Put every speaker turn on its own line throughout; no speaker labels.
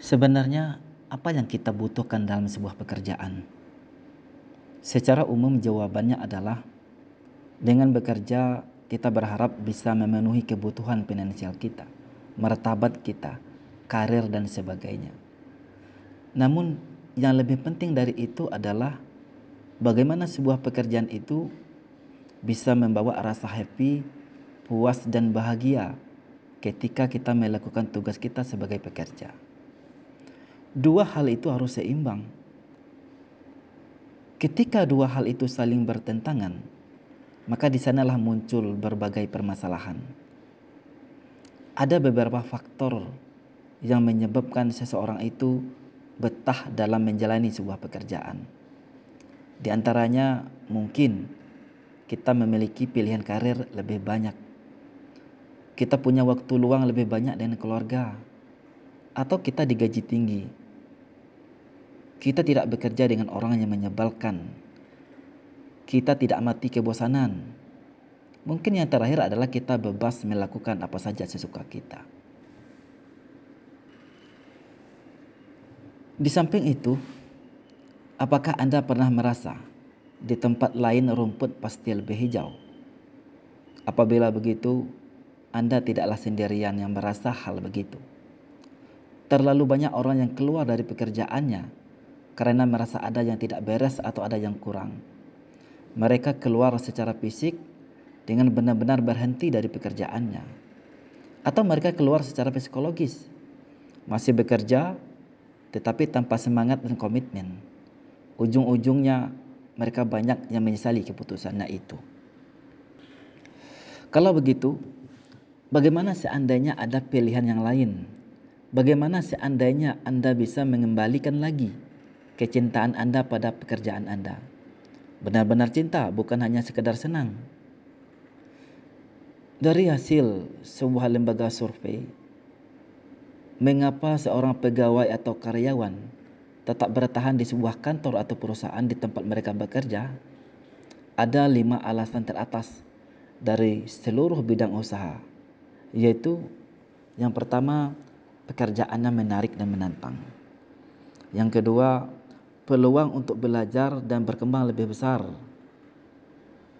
Sebenarnya, apa yang kita butuhkan dalam sebuah pekerjaan? Secara umum jawabannya adalah dengan bekerja kita berharap bisa memenuhi kebutuhan finansial kita, martabat kita, karir dan sebagainya. Namun yang lebih penting dari itu adalah bagaimana sebuah pekerjaan itu bisa membawa rasa happy, puas dan bahagia ketika kita melakukan tugas kita sebagai pekerja. Dua hal itu harus seimbang. Ketika dua hal itu saling bertentangan, maka di sanalah muncul berbagai permasalahan. Ada beberapa faktor yang menyebabkan seseorang itu betah dalam menjalani sebuah pekerjaan. Di antaranya mungkin kita memiliki pilihan karir lebih banyak. Kita punya waktu luang lebih banyak dengan keluarga. Atau kita digaji tinggi. Kita tidak bekerja dengan orang yang menyebalkan. Kita tidak mati kebosanan. Mungkin yang terakhir adalah kita bebas melakukan apa saja sesuka kita. Di samping itu, apakah Anda pernah merasa di tempat lain rumput pasti lebih hijau? Apabila begitu, Anda tidaklah sendirian yang merasa hal begitu. Terlalu banyak orang yang keluar dari pekerjaannya karena merasa ada yang tidak beres atau ada yang kurang. Mereka keluar secara fisik dengan benar-benar berhenti dari pekerjaannya. Atau mereka keluar secara psikologis, masih bekerja tetapi tanpa semangat dan komitmen. Ujung-ujungnya mereka banyak yang menyesali keputusannya itu. Kalau begitu, bagaimana seandainya ada pilihan yang lain? Bagaimana seandainya Anda bisa mengembalikan lagi kecintaan Anda pada pekerjaan Anda? Benar-benar cinta, bukan hanya sekedar senang. Dari hasil sebuah lembaga survei, mengapa seorang pegawai atau karyawan tetap bertahan di sebuah kantor atau perusahaan di tempat mereka bekerja? Ada 5 alasan teratas dari seluruh bidang usaha, yaitu yang pertama, pekerjaannya menarik dan menantang. Yang kedua, peluang untuk belajar dan berkembang lebih besar.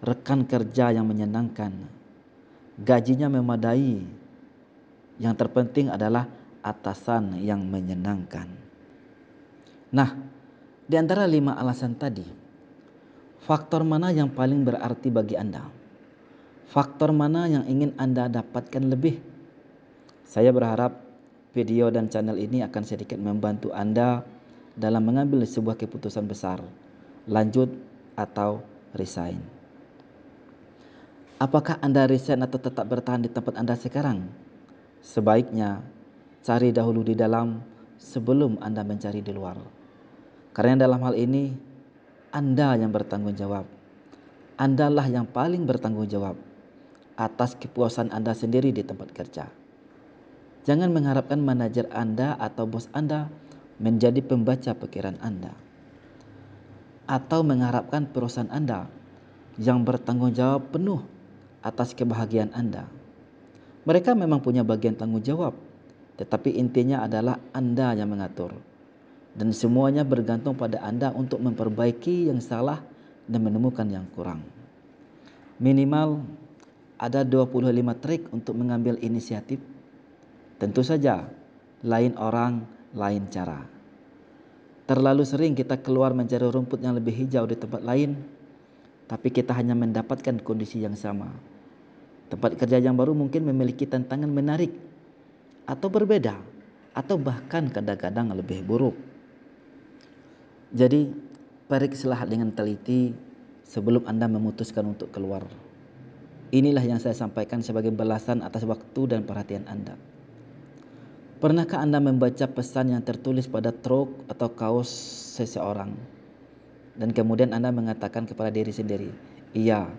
Rekan kerja yang menyenangkan. Gajinya memadai. Yang terpenting adalah atasan yang menyenangkan. Nah, di antara 5 alasan tadi, faktor mana yang paling berarti bagi Anda? Faktor mana yang ingin Anda dapatkan lebih? Saya berharap video dan channel ini akan sedikit membantu Anda dalam mengambil sebuah keputusan besar, lanjut atau resign. Apakah Anda resign atau tetap bertahan di tempat Anda sekarang? Sebaiknya cari dahulu di dalam sebelum Anda mencari di luar. Karena dalam hal ini Anda yang bertanggung jawab. Andalah yang paling bertanggung jawab atas kepuasan Anda sendiri di tempat kerja. Jangan mengharapkan manajer Anda atau bos Anda menjadi pembaca pikiran Anda. Atau mengharapkan perusahaan Anda yang bertanggung jawab penuh atas kebahagiaan Anda. Mereka memang punya bagian tanggung jawab, tetapi intinya adalah Anda yang mengatur. Dan semuanya bergantung pada Anda untuk memperbaiki yang salah dan menemukan yang kurang. Minimal ada 25 trik untuk mengambil inisiatif. Tentu saja, lain orang, lain cara. Terlalu sering kita keluar mencari rumput yang lebih hijau di tempat lain, tapi kita hanya mendapatkan kondisi yang sama. Tempat kerja yang baru mungkin memiliki tantangan menarik, atau berbeda, atau bahkan kadang-kadang lebih buruk. Jadi, periksalah dengan teliti sebelum Anda memutuskan untuk keluar. Inilah yang saya sampaikan sebagai balasan atas waktu dan perhatian Anda. Pernahkah Anda membaca pesan yang tertulis pada truk atau kaos seseorang dan kemudian Anda mengatakan kepada diri sendiri, iya,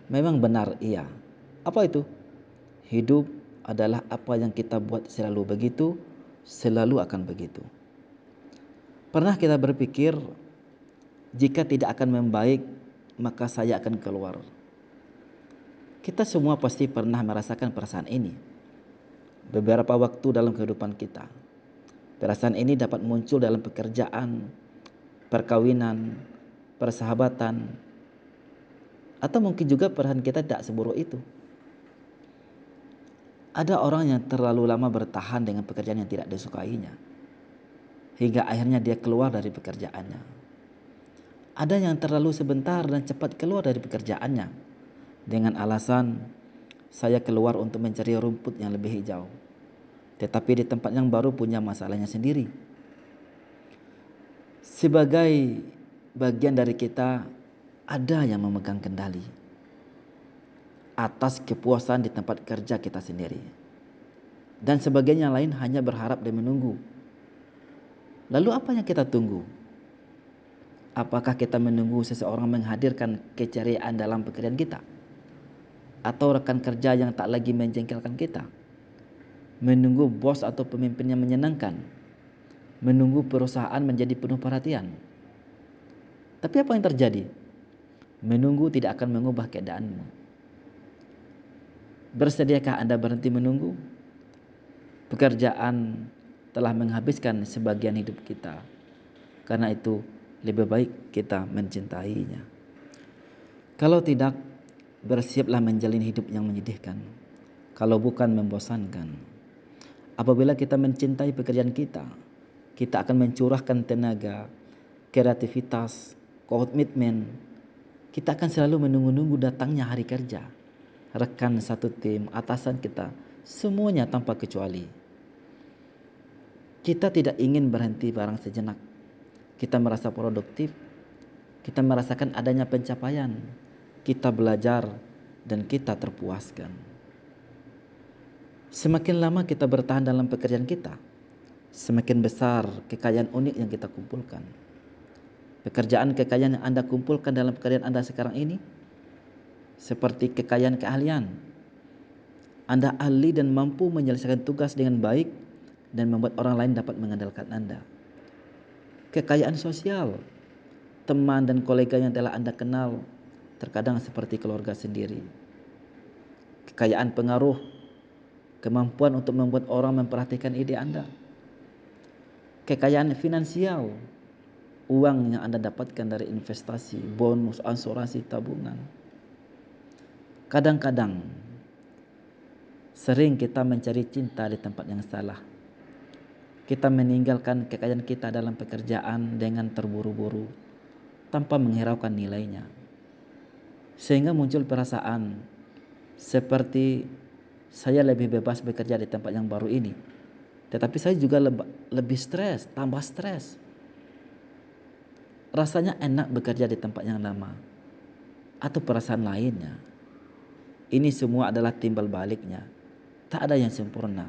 memang benar iya. Apa itu? Hidup adalah apa yang kita buat selalu begitu, selalu akan begitu. Pernah kita berpikir, jika tidak akan membaik, maka saya akan keluar. Kita semua pasti pernah merasakan perasaan ini beberapa waktu dalam kehidupan kita. Perasaan ini dapat muncul dalam pekerjaan, perkawinan, persahabatan, atau mungkin juga perasaan kita tidak seburuk itu. Ada orang yang terlalu lama bertahan dengan pekerjaan yang tidak disukainya, hingga akhirnya dia keluar dari pekerjaannya. Ada yang terlalu sebentar dan cepat keluar dari pekerjaannya dengan alasan saya keluar untuk mencari rumput yang lebih hijau, tetapi di tempat yang baru punya masalahnya sendiri. Sebagai bagian dari kita, ada yang memegang kendali atas kepuasan di tempat kerja kita sendiri, dan sebagian yang lain hanya berharap dan menunggu. Lalu apa yang kita tunggu? Apakah kita menunggu seseorang menghadirkan keceriaan dalam pekerjaan kita? Atau rekan kerja yang tak lagi menjengkelkan kita? Menunggu bos atau pemimpin yang menyenangkan? Menunggu perusahaan menjadi penuh perhatian? Tapi apa yang terjadi? Menunggu tidak akan mengubah keadaanmu. Bersediakah Anda berhenti menunggu? Pekerjaan telah menghabiskan sebagian hidup kita. Karena itu lebih baik kita mencintainya. Kalau tidak, bersiaplah menjalin hidup yang menyedihkan, kalau bukan membosankan. Apabila kita mencintai pekerjaan kita, kita akan mencurahkan tenaga, kreativitas, komitmen. Kita akan selalu menunggu-nunggu datangnya hari kerja. Rekan satu tim, atasan kita, semuanya tanpa kecuali. Kita tidak ingin berhenti barang sejenak. Kita merasa produktif, kita merasakan adanya pencapaian, kita belajar, dan kita terpuaskan. Semakin lama kita bertahan dalam pekerjaan kita, semakin besar kekayaan unik yang kita kumpulkan. Pekerjaan kekayaan yang Anda kumpulkan dalam pekerjaan Anda sekarang ini seperti kekayaan keahlian. Anda ahli dan mampu menyelesaikan tugas dengan baik dan membuat orang lain dapat mengandalkan Anda. Kekayaan sosial, teman dan kolega yang telah Anda kenal terkadang seperti keluarga sendiri. Kekayaan pengaruh, kemampuan untuk membuat orang memperhatikan ide Anda. Kekayaan finansial, uang yang Anda dapatkan dari investasi, bonus, asuransi, tabungan. Kadang-kadang sering kita mencari cinta di tempat yang salah. Kita meninggalkan kekayaan kita dalam pekerjaan dengan terburu-buru tanpa menghiraukan nilainya. Sehingga muncul perasaan seperti saya lebih bebas bekerja di tempat yang baru ini, tetapi saya juga lebih stres, tambah stres. Rasanya enak bekerja di tempat yang lama, atau perasaan lainnya. Ini semua adalah timbal baliknya. Tak ada yang sempurna.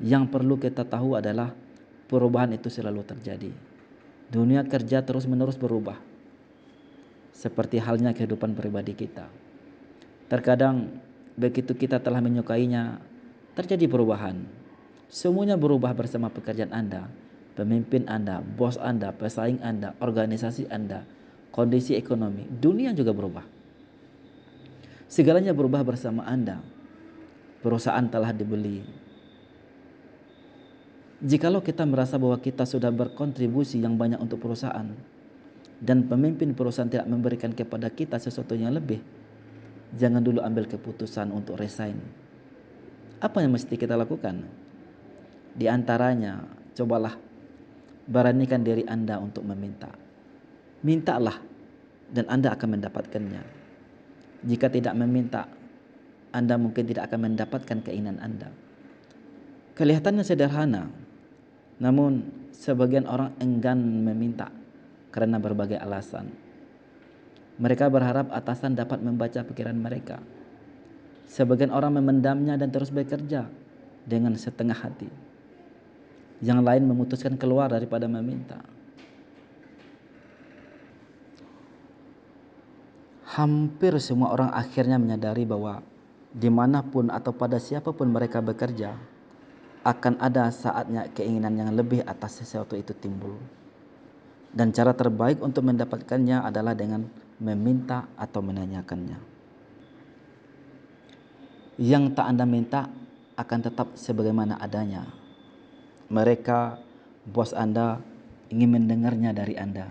Yang perlu kita tahu adalah perubahan itu selalu terjadi. Dunia kerja terus-menerus berubah. Seperti halnya kehidupan pribadi kita. Terkadang begitu kita telah menyukainya, terjadi perubahan. Semuanya berubah bersama pekerjaan Anda, pemimpin Anda, bos Anda, pesaing Anda, organisasi Anda, kondisi ekonomi, dunia juga berubah. Segalanya berubah bersama Anda. Perusahaan telah dibeli. Jikalau kita merasa bahwa kita sudah berkontribusi yang banyak untuk perusahaan dan pemimpin perusahaan tidak memberikan kepada kita sesuatu yang lebih, jangan dulu ambil keputusan untuk resign. Apa yang mesti kita lakukan? Di antaranya, cobalah beranikan diri Anda untuk meminta. Mintalah dan Anda akan mendapatkannya. Jika tidak meminta, Anda mungkin tidak akan mendapatkan keinginan Anda. Kelihatannya sederhana, namun sebagian orang enggan meminta karena berbagai alasan. Mereka berharap atasan dapat membaca pikiran mereka. Sebagian orang memendamnya dan terus bekerja dengan setengah hati. Yang lain memutuskan keluar daripada meminta. Hampir semua orang akhirnya menyadari bahwa dimanapun atau pada siapapun mereka bekerja, akan ada saatnya keinginan yang lebih atas sesuatu itu timbul. Dan cara terbaik untuk mendapatkannya adalah dengan meminta atau menanyakannya. Yang tak Anda minta akan tetap sebagaimana adanya. Mereka, bos Anda, ingin mendengarnya dari Anda.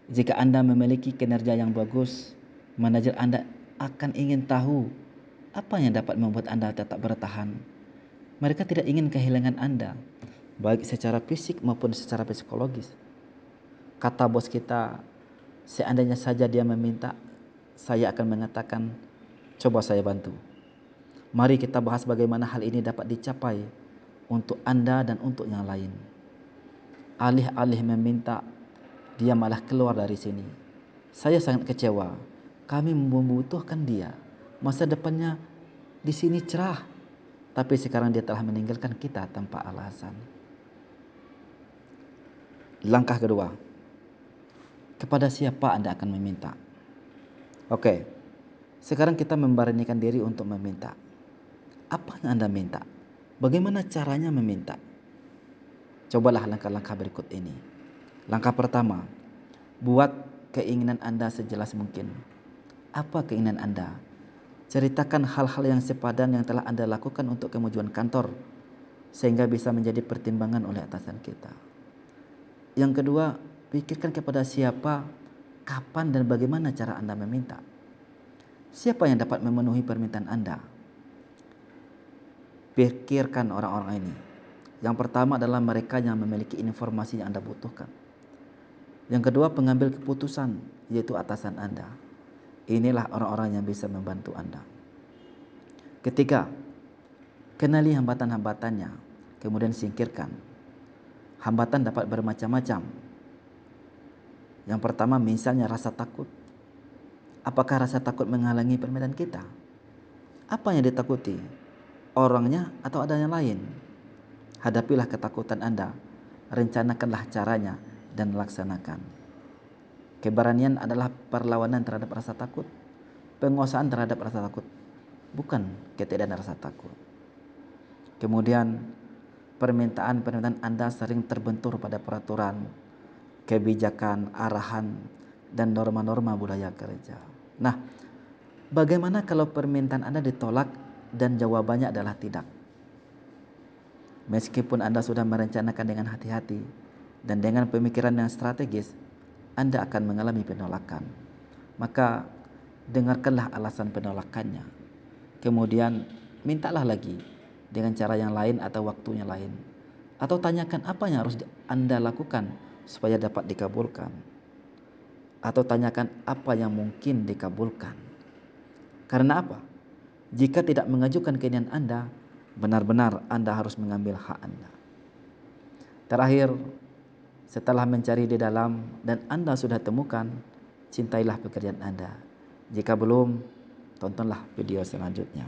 Jika Anda memiliki kinerja yang bagus, manajer Anda akan ingin tahu apa yang dapat membuat Anda tetap bertahan. Mereka tidak ingin kehilangan Anda, baik secara fisik maupun secara psikologis. Kata bos kita, seandainya saja dia meminta, saya akan mengatakan, coba saya bantu. Mari kita bahas bagaimana hal ini dapat dicapai untuk Anda dan untuk yang lain. Alih-alih meminta, dia malah keluar dari sini. Saya sangat kecewa. Kami membutuhkan dia. Masa depannya di sini cerah. Tapi sekarang dia telah meninggalkan kita tanpa alasan. Langkah kedua, kepada siapa Anda akan meminta? Oke, sekarang kita memberanikan diri untuk meminta. Apa yang Anda minta? Bagaimana caranya meminta? Cobalah langkah-langkah berikut ini. Langkah pertama, buat keinginan Anda sejelas mungkin. Apa keinginan Anda? Ceritakan hal-hal yang sepadan yang telah Anda lakukan untuk kemajuan kantor, sehingga bisa menjadi pertimbangan oleh atasan kita. Yang kedua, pikirkan kepada siapa, kapan dan bagaimana cara Anda meminta. Siapa yang dapat memenuhi permintaan Anda? Pikirkan orang-orang ini. Yang pertama adalah mereka yang memiliki informasi yang Anda butuhkan. Yang kedua, pengambil keputusan, yaitu atasan Anda. Inilah orang-orang yang bisa membantu Anda. Ketiga, kenali hambatan-hambatannya, kemudian singkirkan. Hambatan dapat bermacam-macam. Yang pertama misalnya rasa takut. Apakah rasa takut menghalangi permintaan kita? Apa yang ditakuti? Orangnya atau ada yang lain? Hadapilah ketakutan Anda. Rencanakanlah caranya dan laksanakan. Keberanian adalah perlawanan terhadap rasa takut. Penguasaan terhadap rasa takut, bukan ketiadaan rasa takut. Kemudian permintaan Anda sering terbentur pada peraturan, kebijakan, arahan, dan norma-norma budaya kerja. Nah, bagaimana kalau permintaan Anda ditolak dan jawabannya adalah tidak? Meskipun Anda sudah merencanakan dengan hati-hati dan dengan pemikiran yang strategis, Anda akan mengalami penolakan. Maka dengarkanlah alasan penolakannya. Kemudian mintalah lagi dengan cara yang lain atau waktunya lain. Atau tanyakan apa yang harus Anda lakukan supaya dapat dikabulkan. Atau tanyakan apa yang mungkin dikabulkan. Karena apa? Jika tidak mengajukan keinginan Anda, benar-benar Anda harus mengambil hak Anda. Terakhir, setelah mencari di dalam dan Anda sudah temukan, cintailah pekerjaan Anda. Jika belum, tontonlah video selanjutnya.